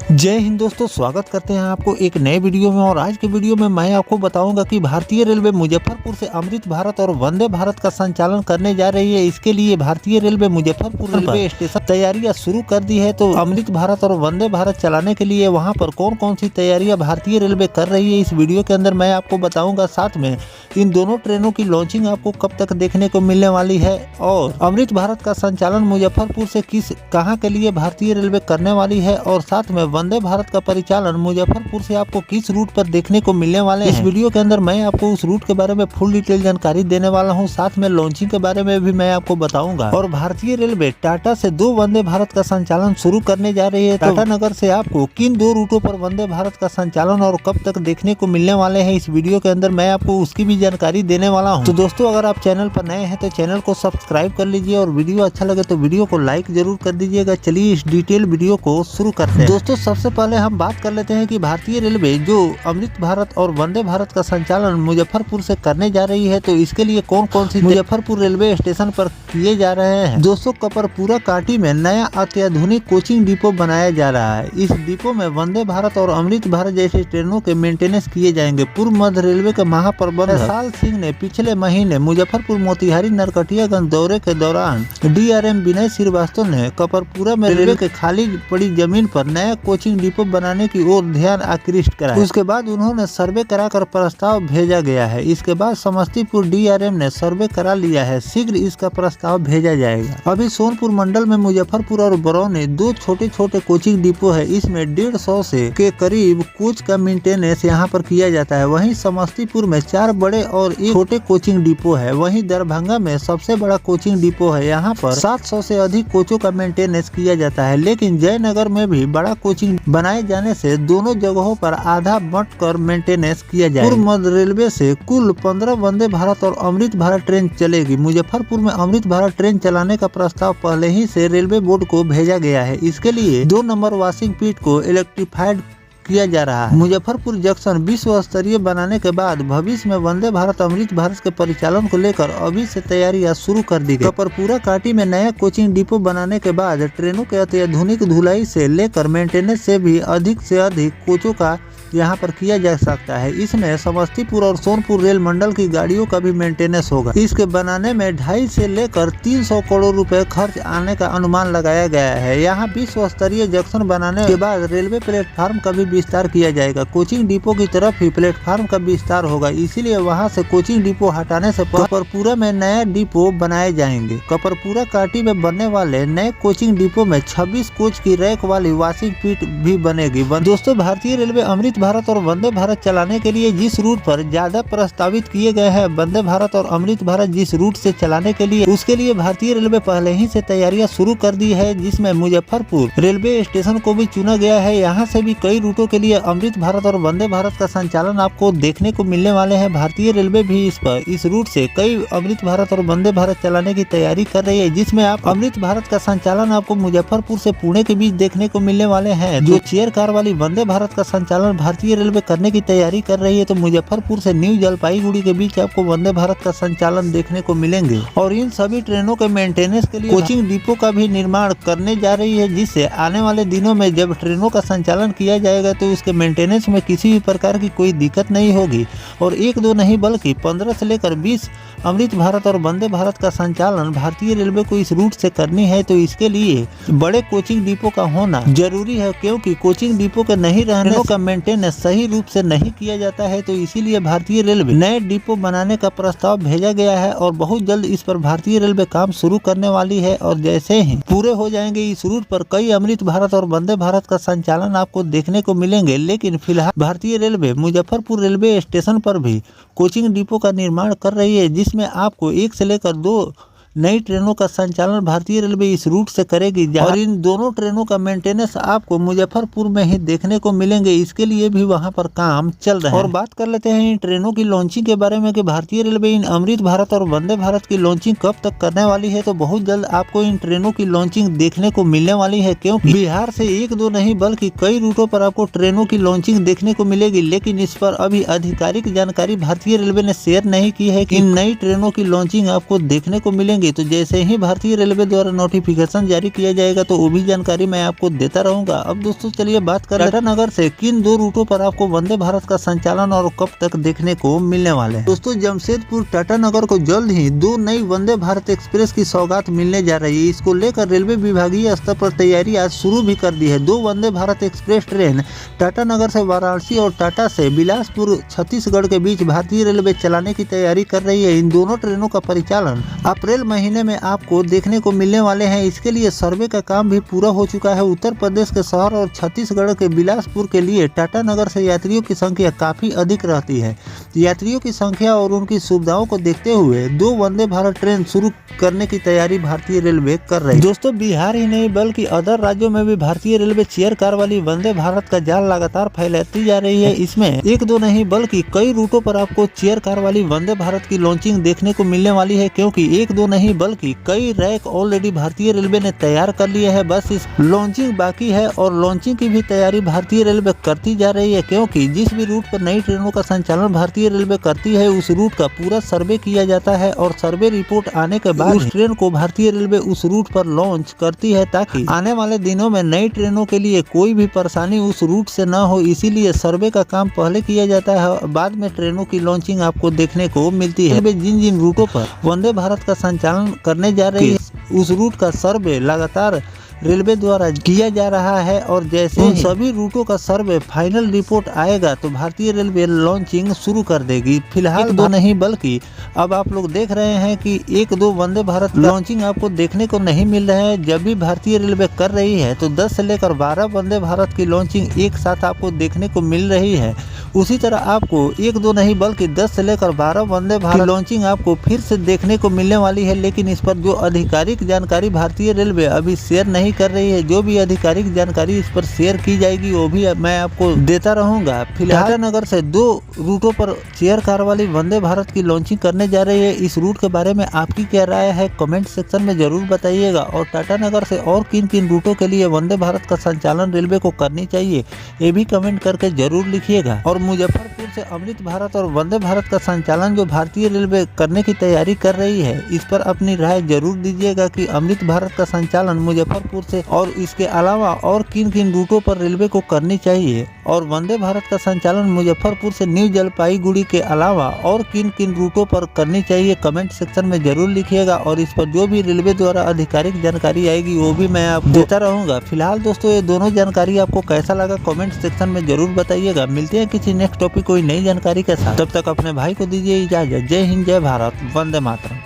जय हिंद दोस्तों, स्वागत करते हैं आपको एक नए वीडियो में। और आज के वीडियो में मैं आपको बताऊंगा कि भारतीय रेलवे मुजफ्फरपुर से अमृत भारत और वंदे भारत का संचालन करने जा रही है। इसके लिए भारतीय रेलवे मुजफ्फरपुर रेलवे स्टेशन तैयारियां शुरू कर दी है। तो अमृत भारत और वंदे भारत चलाने के लिए वहां पर कौन कौन सी तैयारियां भारतीय रेलवे कर रही है, इस वीडियो के अंदर मैं आपको बताऊंगा। साथ में इन दोनों ट्रेनों की लॉन्चिंग आपको कब तक देखने को मिलने वाली है, और अमृत भारत का संचालन मुजफ्फरपुर से कहां के लिए भारतीय रेलवे करने वाली है, और साथ में वंदे भारत का परिचालन मुजफ्फरपुर से आपको किस रूट पर देखने को मिलने वाले हैं। इस वीडियो के अंदर मैं आपको उस रूट के बारे में फुल डिटेल जानकारी देने वाला हूं। साथ में लॉन्चिंग के बारे में भी मैं आपको बताऊंगा। और भारतीय रेलवे टाटा से 2 वंदे भारत का संचालन शुरू करने जा रही है। टाटा नगर से आपको किन 2 रूटों पर वंदे भारत का संचालन और कब तक देखने को मिलने वाले हैं, इस वीडियो के अंदर मैं आपको उसकी भी जानकारी देने वाला हूँ। तो दोस्तों, अगर आप चैनल पर नए हैं तो चैनल को सब्सक्राइब कर लीजिए, और वीडियो अच्छा लगे तो वीडियो को लाइक जरूर कर दीजिएगा। चलिए इस डिटेल वीडियो को शुरू करते हैं। दोस्तों, सबसे पहले हम बात कर लेते हैं कि भारतीय रेलवे जो अमृत भारत और वंदे भारत का संचालन मुजफ्फरपुर से करने जा रही है, तो इसके लिए कौन कौन सी मुजफ्फरपुर रेलवे स्टेशन पर किए जा रहे हैं। दोस्तों, कपरपुरा काटी में नया अत्याधुनिक कोचिंग डिपो बनाया जा रहा है। इस डिपो में वंदे भारत और अमृत भारत जैसे ट्रेनों के मेंटेनेंस किए जाएंगे। पूर्व मध्य रेलवे के महाप्रबंधक साल सिंह ने पिछले महीने मुजफ्फरपुर मोतिहारी नरकटियागंज दौरे के दौरान DRM विनय श्रीवास्तव ने कपरपुरा में रेलवे के खाली पड़ी जमीन पर नया कोचिंग डिपो बनाने की ओर ध्यान आकृष्ट कराया। उसके बाद उन्होंने सर्वे कराकर प्रस्ताव भेजा गया है। इसके बाद समस्तीपुर DRM ने सर्वे करा लिया है। शीघ्र इसका प्रस्ताव भेजा जाएगा। अभी सोनपुर मंडल में मुजफ्फरपुर और बरौनी 2 छोटे छोटे कोचिंग डिपो है। इसमें 150 से के करीब कोच का मेंटेनेंस यहाँ पर किया जाता है। वहीं समस्तीपुर में 4 बड़े और 1 छोटे कोचिंग डिपो है। वहीं दरभंगा में सबसे बड़ा कोचिंग डिपो है। यहाँ पर 700 से अधिक कोचों का मेंटेनेंस किया जाता है। लेकिन जयनगर में भी बड़ा कोचिंग बनाए जाने से दोनों जगहों पर आधा बंट कर मेंटेनेंस किया जाएगा। पूर्व मध्य रेलवे से कुल 15 वंदे भारत और अमृत भारत ट्रेन चलेगी। मुजफ्फरपुर में अमृत भारत ट्रेन चलाने का प्रस्ताव पहले ही से रेलवे बोर्ड को भेजा गया है। इसके लिए 2 नंबर वाशिंग पीट को इलेक्ट्रीफाइड किया जा रहा है। मुजफ्फरपुर जंक्शन विश्व स्तरीय बनाने के बाद भविष्य में वंदे भारत अमृत भारत के परिचालन को लेकर अभी से तैयारियां शुरू कर दी गई। कपरपुरा काटी में नया कोचिंग डिपो बनाने के बाद ट्रेनों के अत्याधुनिक धुलाई से लेकर मेंटेनेंस से भी अधिक से अधिक कोचों का यहाँ पर किया जा सकता है। इसमें समस्तीपुर और सोनपुर रेल मंडल की गाड़ियों का भी मेंटेनेंस होगा। इसके बनाने में 250 से लेकर 300 करोड़ रुपए खर्च आने का अनुमान लगाया गया है। यहाँ विश्व स्तरीय जंक्शन बनाने के बाद रेलवे प्लेटफार्म का भी विस्तार किया जाएगा। कोचिंग डिपो की तरफ ही प्लेटफार्म का विस्तार होगा, इसीलिए वहाँ से कोचिंग डिपो हटाने से कपरपुरा में नया डिपो बनाए जाएंगे। कपरपुरा काटी में बनने वाले नए कोचिंग डिपो में 26 कोच की रैक वाली वाशिंग पीट भी बनेगी। दोस्तों, भारतीय रेलवे अमृत भारत और वंदे भारत चलाने के लिए जिस रूट पर ज्यादा प्रस्तावित किए गए हैं, वंदे भारत और अमृत भारत जिस रूट से चलाने के लिए, उसके लिए भारतीय रेलवे पहले ही से तैयारियां शुरू कर दी है, जिसमें मुजफ्फरपुर रेलवे स्टेशन को भी चुना गया है। यहाँ से भी कई रूटों के लिए अमृत भारत और वंदे भारत का संचालन आपको देखने को मिलने वाले हैं। भारतीय रेलवे भी इस रूट से कई अमृत भारत और वंदे भारत चलाने की तैयारी कर रही है, जिसमें आप अमृत भारत का संचालन आपको मुजफ्फरपुर से पुणे के बीच देखने को मिलने वाले हैं। जो चेयर कार वाली वंदे भारत का संचालन भारतीय रेलवे करने की तैयारी कर रही है, तो मुजफ्फरपुर से न्यू जलपाईगुड़ी के बीच आपको वंदे भारत का संचालन देखने को मिलेंगे। और इन सभी ट्रेनों के मेंटेनेंस के लिए कोचिंग डिपो का भी निर्माण करने जा रही है, जिससे आने वाले दिनों में जब ट्रेनों का संचालन किया जाएगा तो उसके मेंटेनेंस में किसी भी प्रकार की कोई दिक्कत नहीं होगी। और 1-2 नहीं बल्कि 15 से लेकर 20 अमृत भारत और वंदे भारत का संचालन भारतीय रेलवे को इस रूट से करनी है, तो इसके लिए बड़े कोचिंग डिपो का होना जरूरी है, क्योंकि कोचिंग डिपो के नहीं रहने का मेंटेनेंस सही रूप से नहीं किया जाता है। तो इसीलिए भारतीय रेलवे नए डिपो बनाने का प्रस्ताव भेजा गया है, और बहुत जल्द इस पर भारतीय रेलवे काम शुरू करने वाली है। और जैसे ही पूरे हो जाएंगे इस रूट पर कई अमृत भारत और वंदे भारत का संचालन आपको देखने को मिलेंगे। लेकिन फिलहाल भारतीय रेलवे मुजफ्फरपुर रेलवे स्टेशन पर भी कोचिंग डिपो का निर्माण कर रही है, जिसमें आपको 1 से लेकर 2 नई ट्रेनों का संचालन भारतीय रेलवे इस रूट से करेगी। और इन दोनों ट्रेनों का मेंटेनेंस आपको मुजफ्फरपुर में ही देखने को मिलेंगे। इसके लिए भी वहां पर काम चल रहा है। और बात कर लेते हैं इन ट्रेनों की लॉन्चिंग के बारे में कि भारतीय रेलवे इन अमृत भारत और वंदे भारत की लॉन्चिंग कब तक करने वाली है। तो बहुत जल्द आपको इन ट्रेनों की लॉन्चिंग देखने को मिलने वाली है, क्योंकि बिहार से 1-2 नहीं बल्कि कई रूटों पर आपको ट्रेनों की लॉन्चिंग देखने को मिलेगी। लेकिन इस पर अभी आधिकारिक जानकारी भारतीय रेलवे ने शेयर नहीं की है कि इन नई ट्रेनों की लॉन्चिंग आपको देखने को मिलेंगी। रहेंगी, तो जैसे ही भारतीय रेलवे द्वारा नोटिफिकेशन जारी किया जाएगा तो वो भी जानकारी मैं आपको देता रहूंगा। अब दोस्तों चलिए बात कर टाटा नगर से किन 2 रूटों पर आपको वंदे भारत का संचालन और कब तक देखने को मिलने वाले हैं। दोस्तों जमशेदपुर टाटा नगर को जल्द ही 2 नई वंदे भारत एक्सप्रेस की सौगात मिलने जा रही है। इसको लेकर रेलवे विभागीय स्तर पर तैयारी आज शुरू भी कर दी है। 2 वंदे भारत एक्सप्रेस ट्रेन टाटा नगर से वाराणसी और टाटा से बिलासपुर छत्तीसगढ़ के बीच भारतीय रेलवे चलाने की तैयारी कर रही है। इन दोनों ट्रेनों का परिचालन अप्रैल महीने में आपको देखने को मिलने वाले हैं। इसके लिए सर्वे का काम भी पूरा हो चुका है। उत्तर प्रदेश के शहर और छत्तीसगढ़ के बिलासपुर के लिए टाटा नगर से यात्रियों की संख्या काफी अधिक रहती है। यात्रियों की संख्या और उनकी सुविधाओं को देखते हुए 2 वंदे भारत ट्रेन शुरू करने की तैयारी भारतीय रेलवे कर रही है। दोस्तों बिहार ही नहीं बल्कि अदर राज्यों में भी भारतीय रेलवे चेयर कार वाली वंदे भारत का जाल लगातार फैलाती जा रही है। इसमें 1-2 नहीं बल्कि कई रूटों पर आपको चेयर कार वाली वंदे भारत की लॉन्चिंग देखने को मिलने वाली है, क्योंकि 1-2 नहीं बल्कि कई रैक ऑलरेडी भारतीय रेलवे ने तैयार कर लिए है। बस इस लॉन्चिंग बाकी है और लॉन्चिंग की भी तैयारी भारतीय रेलवे करती जा रही है, क्योंकि जिस भी रूट पर नई ट्रेनों का संचालन भारतीय रेलवे करती है उस रूट का पूरा सर्वे किया जाता है और सर्वे रिपोर्ट आने के बाद उस ट्रेन को भारतीय रेलवे उस रूट पर लॉन्च करती है, ताकि आने वाले दिनों में नई ट्रेनों के लिए कोई भी परेशानी उस रूट से न हो। इसीलिए सर्वे का काम पहले किया जाता है, बाद में ट्रेनों की लॉन्चिंग आपको देखने को मिलती है। जिन जिन रूटों पर वंदे भारत का संचालन करने जा रही है उस रूट का सर्वे लगातार रेलवे द्वारा किया जा रहा है और जैसे ही सभी रूटों का सर्वे फाइनल रिपोर्ट आएगा तो भारतीय रेलवे लॉन्चिंग शुरू कर देगी। फिलहाल 2 नहीं बल्कि अब आप लोग देख रहे हैं कि 1-2 वंदे भारत लॉन्चिंग आपको देखने को नहीं मिल रहा है। जब भी भारतीय रेलवे कर रही है तो 10 से लेकर 12 वंदे भारत की लॉन्चिंग एक साथ आपको देखने को मिल रही है। उसी तरह आपको 1-2 नहीं बल्कि 10 से लेकर 12 वंदे भारत लॉन्चिंग आपको फिर से देखने को मिलने वाली है। लेकिन इस पर जो आधिकारिक जानकारी भारतीय रेलवे अभी शेयर नहीं कर रही है, जो भी आधिकारिक जानकारी इस पर शेयर की जाएगी वो भी मैं आपको देता रहूंगा। फिलहाल टाटा नगर से 2 रूटों पर चेयर कार वाली वंदे भारत की लॉन्चिंग करने जा रही है। इस रूट के बारे में आपकी क्या राय है कमेंट सेक्शन में जरूर बताइएगा। और टाटा नगर से और किन किन रूटों के लिए वंदे भारत का संचालन रेलवे को करनी चाहिए ये भी कमेंट करके जरूर लिखिएगा। और मुजफ्फरपुर से अमृत भारत और वंदे भारत का संचालन जो भारतीय रेलवे करने की तैयारी कर रही है इस पर अपनी राय जरूर दीजिएगा कि अमृत भारत का संचालन मुजफ्फरपुर से और इसके अलावा और किन किन रूटों पर रेलवे को करनी चाहिए। और वंदे भारत का संचालन मुजफ्फरपुर से न्यू जलपाईगुड़ी के अलावा और किन किन रूटों पर करनी चाहिए कमेंट सेक्शन में जरूर लिखिएगा। और इस पर जो भी रेलवे द्वारा आधिकारिक जानकारी आएगी वो भी मैं आपको देता रहूंगा। फिलहाल दोस्तों ये दोनों जानकारी आपको कैसा लगा कमेंट सेक्शन में जरूर बताइएगा। मिलते हैं किसी नेक्स्ट टॉपिक कोई नई जानकारी के साथ, तब तक अपने भाई को दीजिए इजाजत। जय हिंद, जय भारत, वंदे मातरम।